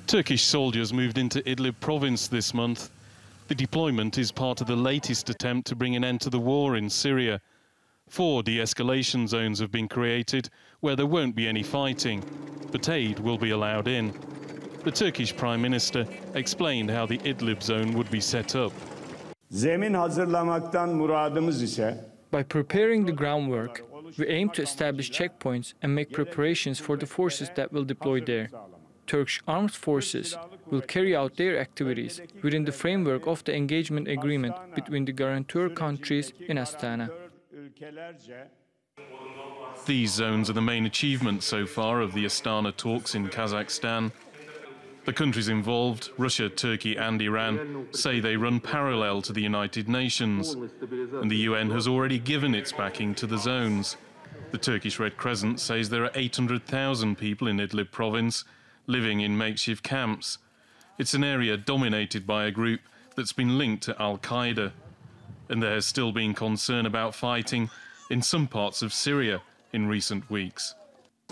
Turkish soldiers moved into Idlib province this month. The deployment is part of the latest attempt to bring an end to the war in Syria. 4 de-escalation zones have been created where there won't be any fighting, but aid will be allowed in. The Turkish Prime Minister explained how the Idlib zone would be set up. By preparing the groundwork, we aim to establish checkpoints and make preparations for the forces that will deploy there. Turkish armed forces will carry out their activities within the framework of the engagement agreement between the guarantor countries in Astana. These zones are the main achievement so far of the Astana talks in Kazakhstan. The countries involved, Russia, Turkey and Iran, say they run parallel to the United Nations, and the UN has already given its backing to the zones. The Turkish Red Crescent says there are 800,000 people in Idlib province living in makeshift camps. It's an area dominated by a group that's been linked to Al-Qaeda, and there has still been concern about fighting in some parts of Syria in recent weeks.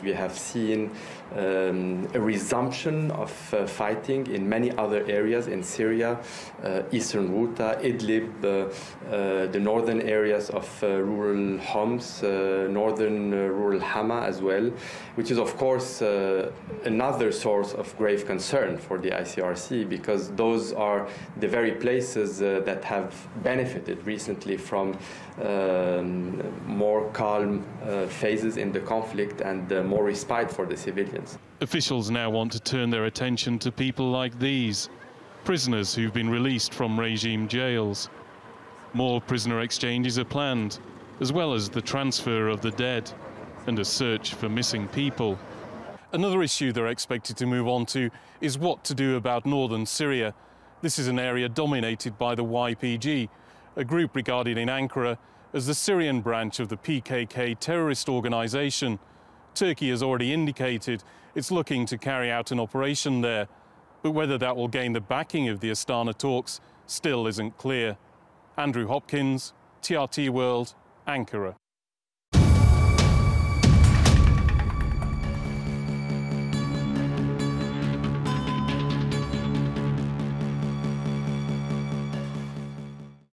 We have seen a resumption of fighting in many other areas in Syria, eastern Ghouta, Idlib, the northern areas of rural Homs, northern rural Hama as well, which is of course another source of grave concern for the ICRC, because those are the very places that have benefited recently from more calm phases in the conflict and more respite for the civilians. Officials now want to turn their attention to people like these, prisoners who've been released from regime jails. More prisoner exchanges are planned, as well as the transfer of the dead and a search for missing people. Another issue they're expected to move on to is what to do about northern Syria. This is an area dominated by the YPG, a group regarded in Ankara as the Syrian branch of the PKK terrorist organisation. Turkey has already indicated it's looking to carry out an operation there, but whether that will gain the backing of the Astana talks still isn't clear. Andrew Hopkins, TRT World, Ankara.